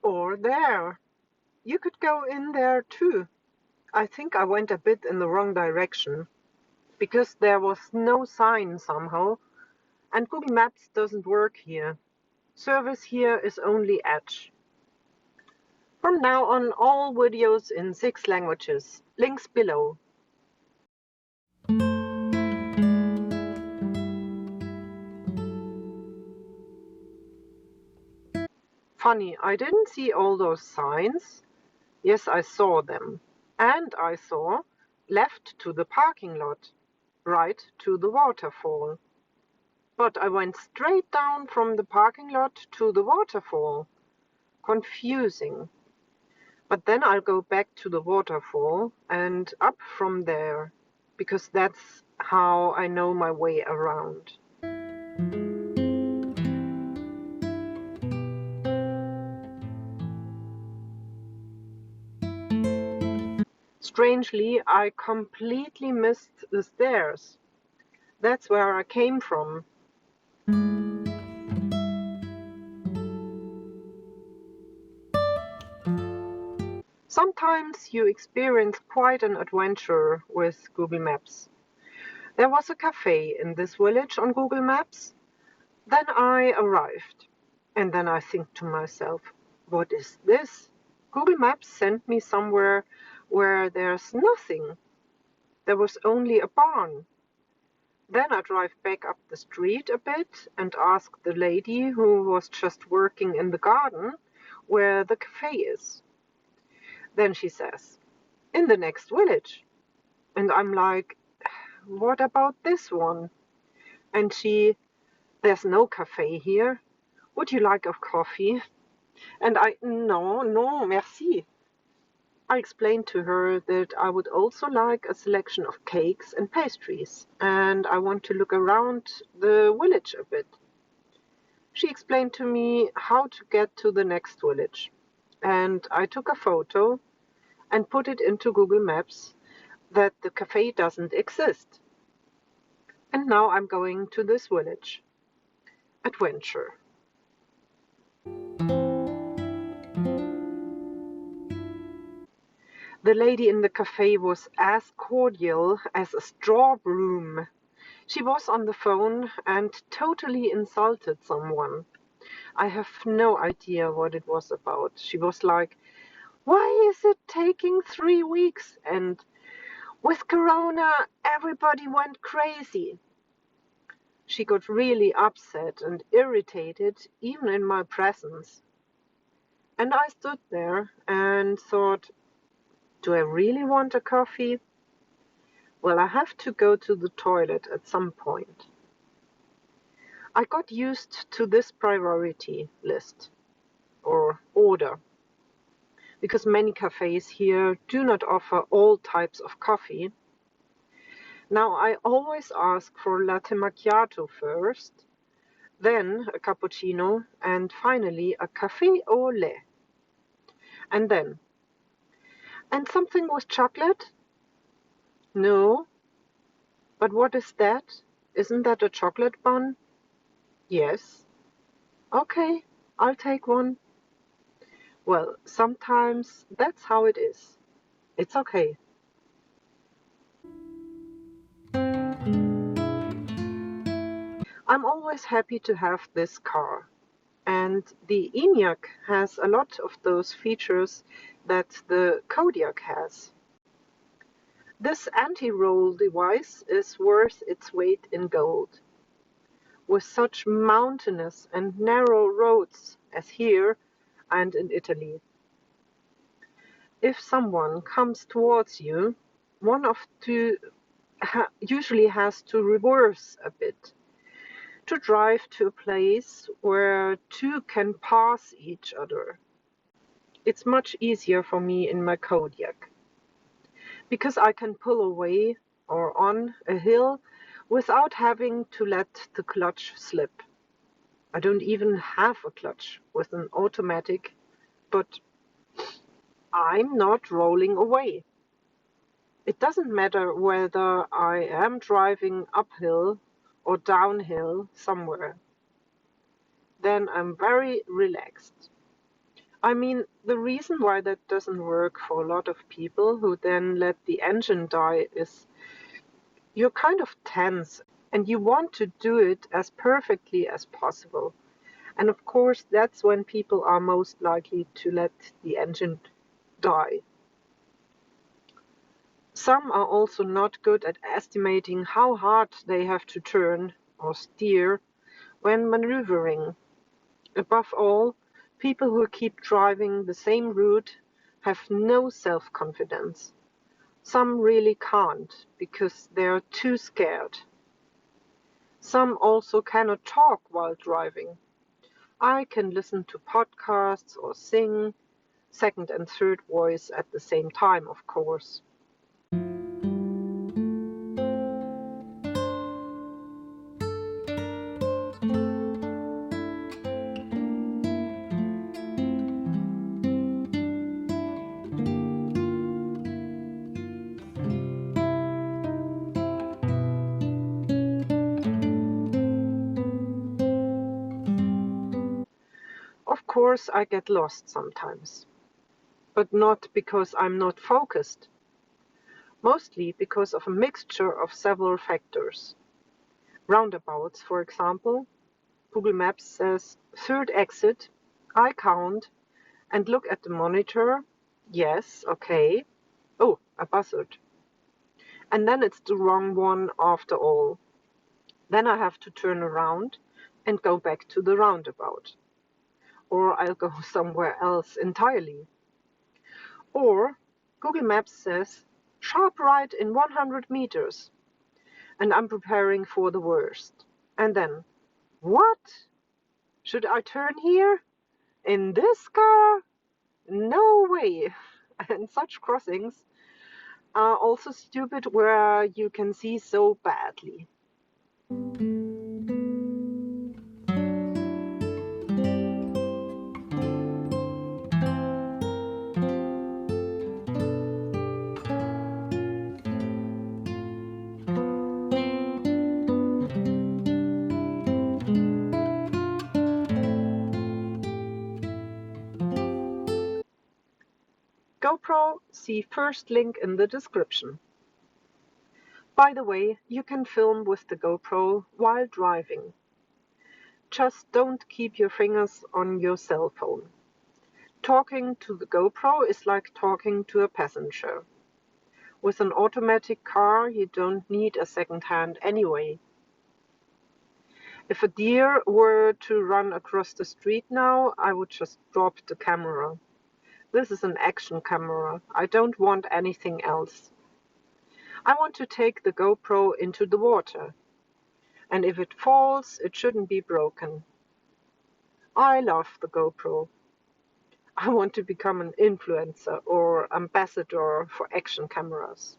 Or there. You could go in there too. I think I went a bit in the wrong direction because there was no sign somehow, and Google Maps doesn't work here. Service here is only Edge. From now on, all videos in 6 languages. Links below. Funny, I didn't see all those signs. Yes, I saw them. And I saw left to the parking lot, right to the waterfall. But I went straight down from the parking lot to the waterfall. Confusing. But then I'll go back to the waterfall and up from there, because that's how I know my way around. Strangely, I completely missed the stairs. That's where I came from. Sometimes you experience quite an adventure with Google Maps. There was a cafe in this village on Google Maps. Then I arrived. And then I think to myself, what is this? Google Maps sent me somewhere where there's nothing. There was only a barn. Then I drive back up the street a bit and ask the lady who was just working in the garden where the cafe is. Then she says, in the next village. And I'm like, what about this one? And she, there's no cafe here. Would you like a coffee? And I, no, no, merci. I explained to her that I would also like a selection of cakes and pastries, and I want to look around the village a bit. She explained to me how to get to the next village, and I took a photo and put it into Google Maps that the cafe doesn't exist. And now I'm going to this village. Adventure. The lady in the cafe was as cordial as a straw broom. She was on the phone and totally insulted someone. I have no idea what it was about. She was like, why is it taking 3 weeks? And with Corona, everybody went crazy. She got really upset and irritated, even in my presence. And I stood there and thought, do I really want a coffee? Well, I have to go to the toilet at some point. I got used to this priority list or order because many cafes here do not offer all types of coffee. Now I always ask for latte macchiato first, then a cappuccino, and finally a café au lait. And then, and something with chocolate? No. But what is that? Isn't that a chocolate bun? Yes. Okay, I'll take one. Well, sometimes that's how it is. It's okay. I'm always happy to have this car. And the ENIAC has a lot of those features that the Kodiaq has. This anti-roll device is worth its weight in gold. With such mountainous and narrow roads as here and in Italy. If someone comes towards you, one of two usually has to reverse a bit to drive to a place where two can pass each other. It's much easier for me in my Kodiaq because I can pull away or on a hill without having to let the clutch slip. I don't even have a clutch with an automatic, but I'm not rolling away. It doesn't matter whether I am driving uphill or downhill somewhere. Then I'm very relaxed. I mean, the reason why that doesn't work for a lot of people who then let the engine die is you're kind of tense and you want to do it as perfectly as possible. And of course, that's when people are most likely to let the engine die. Some are also not good at estimating how hard they have to turn or steer when maneuvering. Above all, people who keep driving the same route have no self-confidence. Some really can't because they're too scared. Some also cannot talk while driving. I can listen to podcasts or sing, second and third voice at the same time, of course. Of course, I get lost sometimes, but not because I'm not focused, mostly because of a mixture of several factors. Roundabouts, for example. Google Maps says third exit. I count and look at the monitor. Yes, okay. Oh, a buzzard. And then it's the wrong one after all. Then I have to turn around and go back to the roundabout. Or I'll go somewhere else entirely. Or Google Maps says sharp right in 100 meters. And I'm preparing for the worst. And then, what? Should I turn here? In this car? No way! And such crossings are also stupid where you can see so badly. GoPro, see first link in the description. By the way, you can film with the GoPro while driving. Just don't keep your fingers on your cell phone. Talking to the GoPro is like talking to a passenger. With an automatic car, you don't need a second hand anyway. If a deer were to run across the street now, I would just drop the camera. This is an action camera. I don't want anything else. I want to take the GoPro into the water. And if it falls, it shouldn't be broken. I love the GoPro. I want to become an influencer or ambassador for action cameras.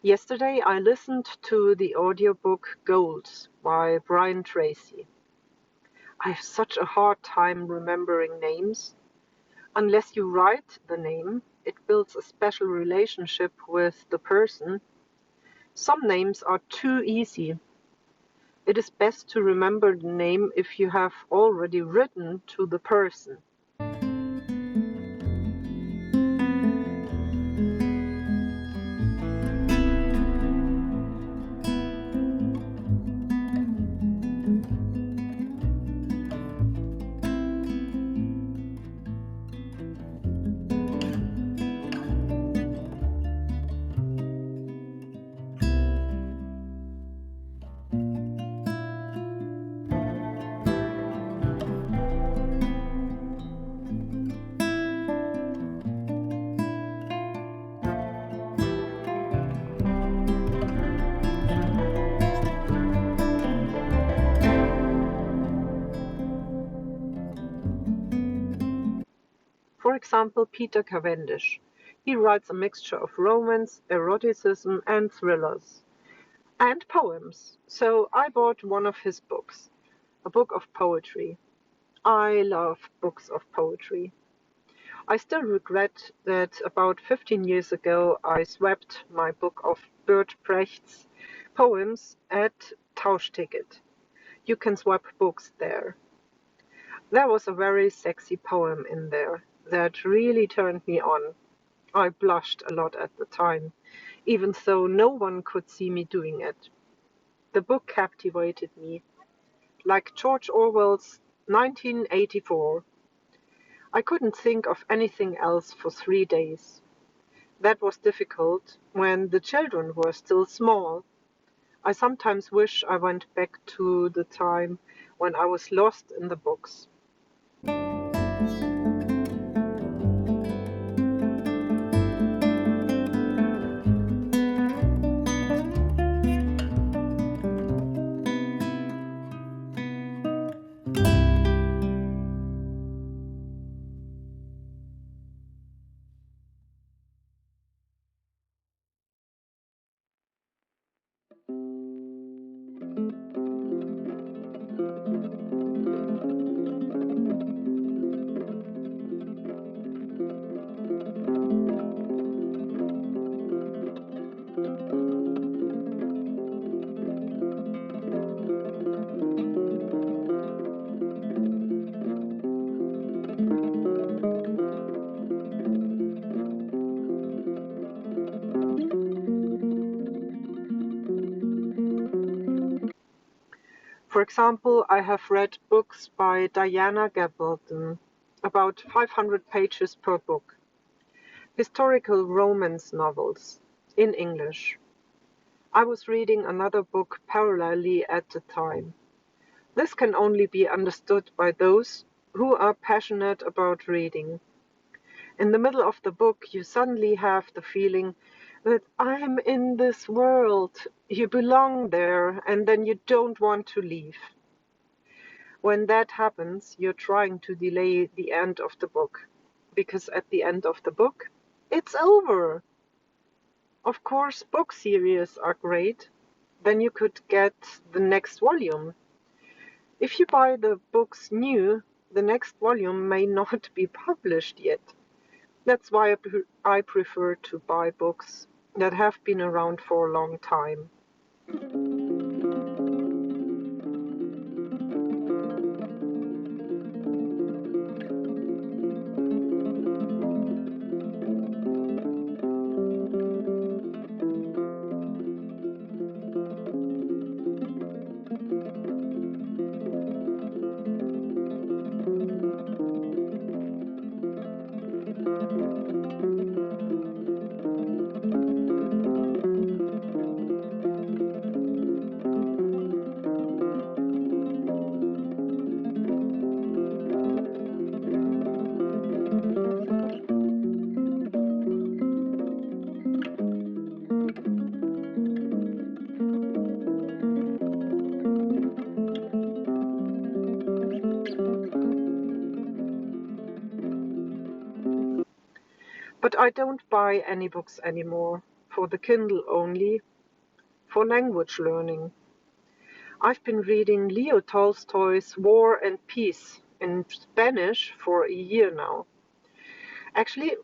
Yesterday I listened to the audiobook Goals by Brian Tracy. I have such a hard time remembering names. Unless you write the name, it builds a special relationship with the person. Some names are too easy. It is best to remember the name if you have already written to the person. example, Peter Cavendish. He writes a mixture of romance, eroticism, and thrillers, and poems. So I bought one of his books, a book of poetry. I love books of poetry. I still regret that about 15 years ago I swapped my book of Bert Brecht's poems at Tauschticket. You can swap books there. There was a very sexy poem in there that really turned me on. I blushed a lot at the time, even though no one could see me doing it. The book captivated me, like George Orwell's 1984. I couldn't think of anything else for 3 days. That was difficult when the children were still small. I sometimes wish I went back to the time when I was lost in the books. For example, I have read books by Diana Gabaldon, about 500 pages per book, historical romance novels, in English. I was reading another book parallelly at the time. This can only be understood by those who are passionate about reading. In the middle of the book, you suddenly have the feeling that I'm in this world, you belong there, and then you don't want to leave. When that happens, you're trying to delay the end of the book, because at the end of the book, it's over. Of course, book series are great. Then you could get the next volume. If you buy the books new, the next volume may not be published yet. That's why I prefer to buy books that have been around for a long time. But I don't buy any books anymore, for the Kindle only, for language learning. I've been reading Leo Tolstoy's War and Peace in Spanish for a year now. Actually,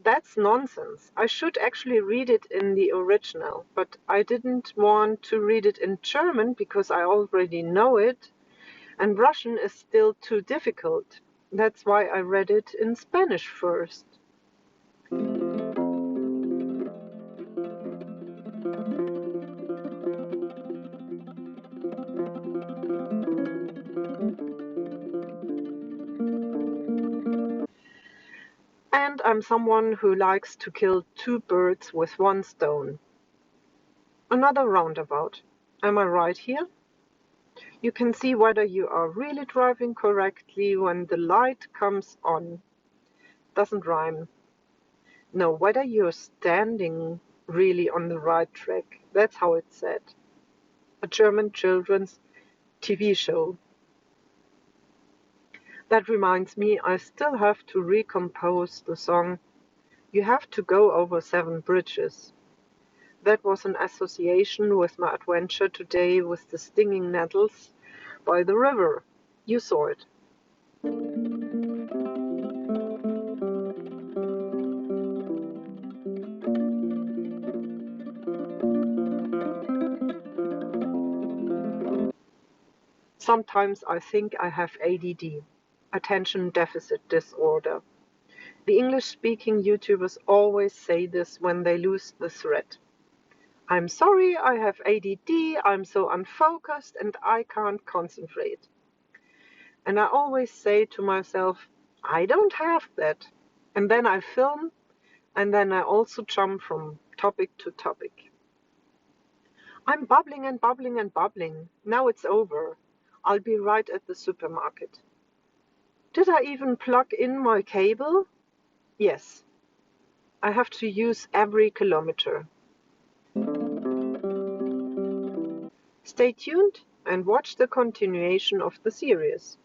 that's nonsense. I should actually read it in the original, but I didn't want to read it in German because I already know it, and Russian is still too difficult. That's why I read it in Spanish first. And I'm someone who likes to kill two birds with one stone. Another roundabout. Am I right here? You can see whether you are really driving correctly when the light comes on. Doesn't rhyme. No, whether you're standing really on the right track. That's how it's said. A German children's TV show. That reminds me, I still have to recompose the song "You Have to Go Over Seven Bridges." That was an association with my adventure today with the stinging nettles by the river. You saw it. Sometimes I think I have ADD, attention deficit disorder. The English-speaking YouTubers always say this when they lose the thread. I'm sorry, I have ADD, I'm so unfocused and I can't concentrate. And I always say to myself, I don't have that. And then I film, and then I also jump from topic to topic. I'm bubbling and bubbling and bubbling. Now it's over. I'll be right at the supermarket. Did I even plug in my cable? Yes. I have to use every kilometer. Stay tuned and watch the continuation of the series.